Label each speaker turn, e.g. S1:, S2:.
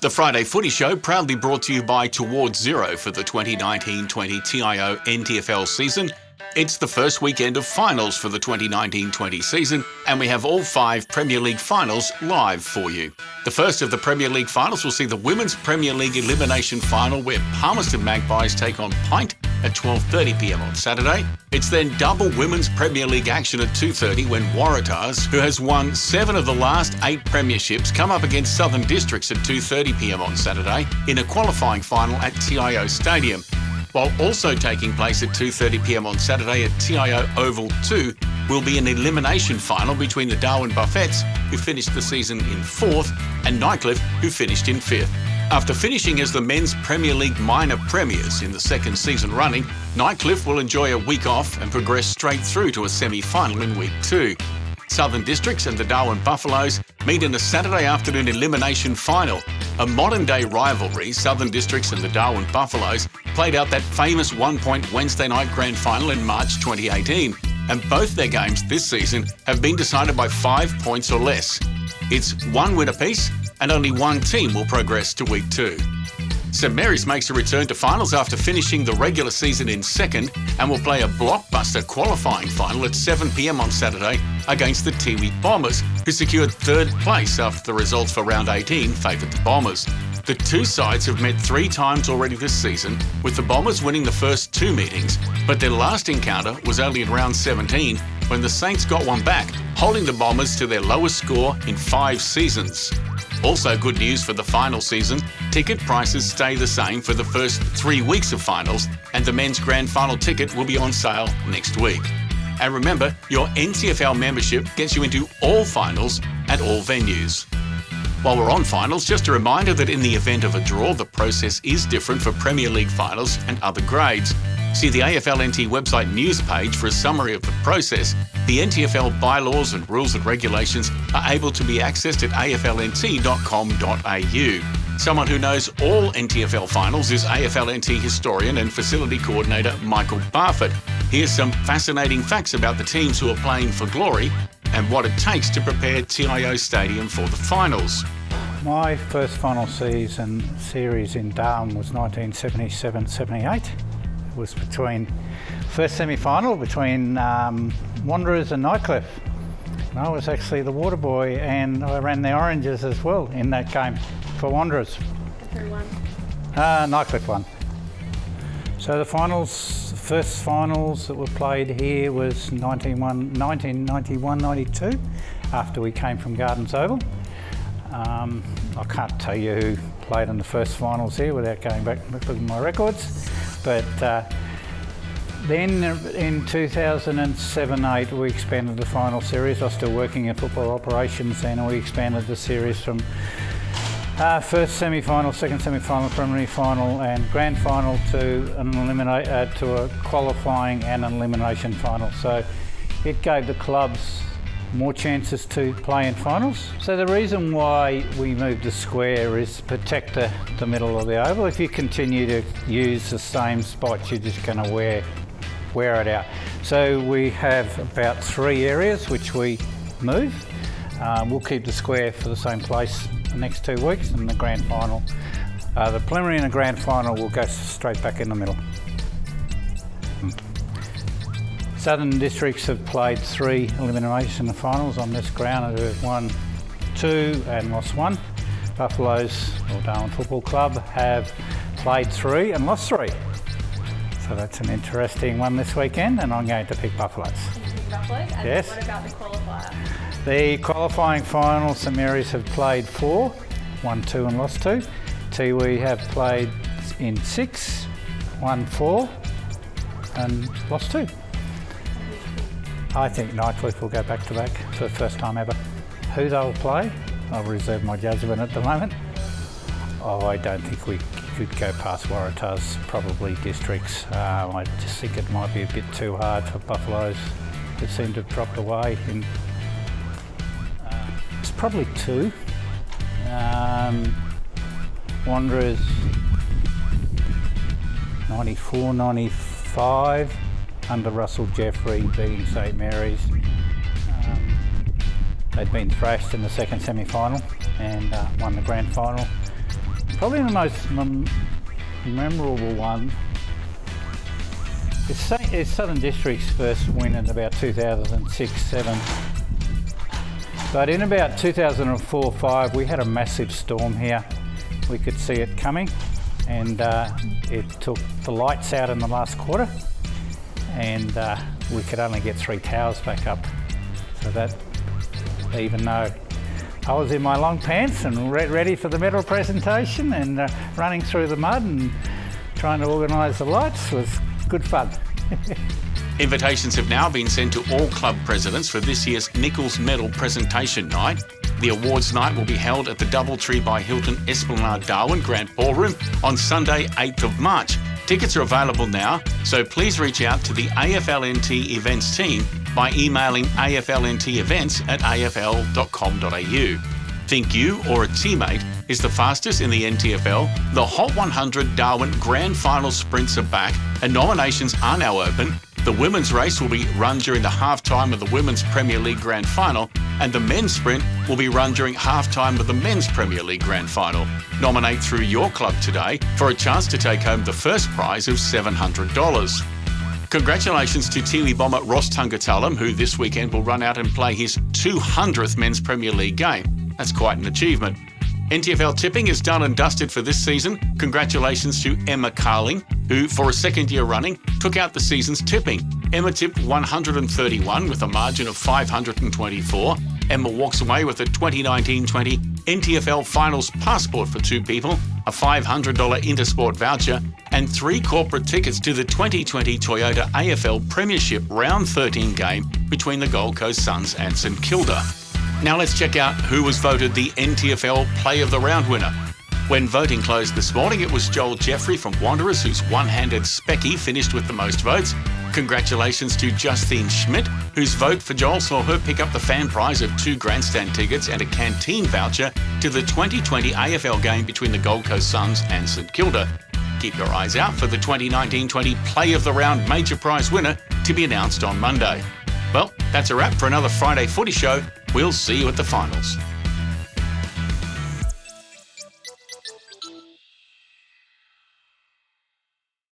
S1: The Friday Footy Show proudly brought to you by Towards Zero for the 2019-20 TIO NTFL season. It's the first weekend of finals for the 2019-20 season, and we have all 5 Premier League finals live for you. The first of the Premier League finals will see the Women's Premier League Elimination Final, where Palmerston Magpies take on Pint at 12:30pm on Saturday. It's then double Women's Premier League action at 2:30 when Waratahs, who has won 7 of the last 8 premierships, come up against Southern Districts at 2:30pm on Saturday in a qualifying final at TIO Stadium. While also taking place at 2:30pm on Saturday at TIO Oval 2 will be an elimination final between the Darwin Buffets, who finished the season in 4th, and Nightcliff, who finished in 5th. After finishing as the Men's Premier League minor premiers in the 2nd season running, Nightcliff will enjoy a week off and progress straight through to a semi-final in week 2. Southern Districts and the Darwin Buffaloes meet in a Saturday afternoon elimination final. A modern-day rivalry, Southern Districts and the Darwin Buffaloes played out that famous one-point Wednesday night grand final in March 2018, and both their games this season have been decided by 5 points or less. It's 1 win apiece, and only 1 team will progress to week 2. St Mary's makes a return to finals after finishing the regular season in 2nd and will play a blockbuster qualifying final at 7pm on Saturday against the Tiwi Bombers, who secured 3rd place after the results for round 18 favoured the Bombers. The two sides have met 3 times already this season, with the Bombers winning the first 2 meetings, but their last encounter was only in round 17 when the Saints got one back, holding the Bombers to their lowest score in 5 seasons. Also good news for the final season, ticket prices stay the same for the first 3 weeks of finals, and the men's grand final ticket will be on sale next week. And remember, your NTFL membership gets you into all finals at all venues. While we're on finals, just a reminder that in the event of a draw, the process is different for Premier League finals and other grades. See the AFLNT website news page for a summary of the process. The NTFL bylaws and rules and regulations are able to be accessed at aflnt.com.au. Someone who knows all NTFL finals is AFLNT Historian and Facility Coordinator Michael Barfoot. Here's some fascinating facts about the teams who are playing for glory and what it takes to prepare TIO Stadium for the finals.
S2: My first final series in Darwin was 1977-78. It was first semi-final between Wanderers and Nightcliff. And I was actually the water boy, and I ran the Oranges as well in that game for Wanderers.
S3: Who won?
S2: Nightcliff won. So the first finals that were played here was 1991-92, after we came from Gardens Oval. I can't tell you who played in the first finals here without going back and looking at my records. But then in 2007-8 we expanded the final series. I was still working in football operations, and we expanded the series from first semi-final, second semi-final, preliminary final and grand final to a qualifying and an elimination final. So it gave the clubs more chances to play in finals. So the reason why we moved the square is to protect the middle of the oval. If you continue to use the same spots, you're just going to wear it out. So we have about 3 areas which we move. We'll keep the square for the same place the next 2 weeks, and the grand final, the preliminary and the grand final will go straight back in the middle. Southern Districts have played 3 elimination finals on this ground. They've won 2 and lost 1. Buffaloes, or Darwin Football Club, have played 3 and lost 3. So that's an interesting one this weekend, and I'm going to pick Buffaloes.
S3: You pick Buffaloes? And
S2: yes.
S3: What about the qualifier?
S2: The qualifying final, St Mary's have played 4, won 2 and lost 2. Tiwi have played in 6, won 4 and lost 2. I think Nightcliff will go back to back for the first time ever. Who they'll play, I'll reserve my judgment at the moment. I don't think we could go past Waratahs, probably Districts. I just think it might be a bit too hard for Buffaloes. It seemed to have dropped away in it's probably 2. Wanderers 94, 95 under Russell Jeffrey beating St Mary's. They'd been thrashed in the second semi-final and won the grand final. Probably the most memorable one is Southern District's first win in about 2006-07. But in about 2004-05, we had a massive storm here. We could see it coming, and it took the lights out in the last quarter, and we could only get 3 towers back up. So that, even though I was in my long pants and ready for the medal presentation and running through the mud and trying to organise the lights, was good fun.
S1: Invitations have now been sent to all club presidents for this year's Nichols Medal Presentation Night. The awards night will be held at the Doubletree by Hilton Esplanade Darwin Grand Ballroom on Sunday, 8th of March. Tickets are available now, so please reach out to the AFLNT Events team by emailing aflntevents@afl.com.au. Think you or a teammate is the fastest in the NTFL? The Hot 100 Darwin Grand Final sprints are back and nominations are now open. The women's race will be run during the halftime of the Women's Premier League Grand Final, and the men's sprint will be run during halftime of the Men's Premier League Grand Final. Nominate through your club today for a chance to take home the first prize of $700. Congratulations to Tiwi bomber Ross Tungatulum, who this weekend will run out and play his 200th Men's Premier League game. That's quite an achievement. NTFL tipping is done and dusted for this season. Congratulations to Emma Carling, who for a second year running took out the season's tipping. Emma tipped 131 with a margin of 524. Emma walks away with a 2019-20 NTFL Finals passport for 2 people, a $500 Intersport voucher, and 3 corporate tickets to the 2020 Toyota AFL Premiership Round 13 game between the Gold Coast Suns and St Kilda. Now let's check out who was voted the NTFL Play of the Round winner. When voting closed this morning, it was Joel Jeffrey from Wanderers, whose one-handed Specky finished with the most votes. Congratulations to Justine Schmidt, whose vote for Joel saw her pick up the fan prize of 2 grandstand tickets and a canteen voucher to the 2020 AFL game between the Gold Coast Suns and St Kilda. Keep your eyes out for the 2019-20 Play of the Round major prize winner to be announced on Monday. Well, that's a wrap for another Friday Footy show. We'll see you at the finals.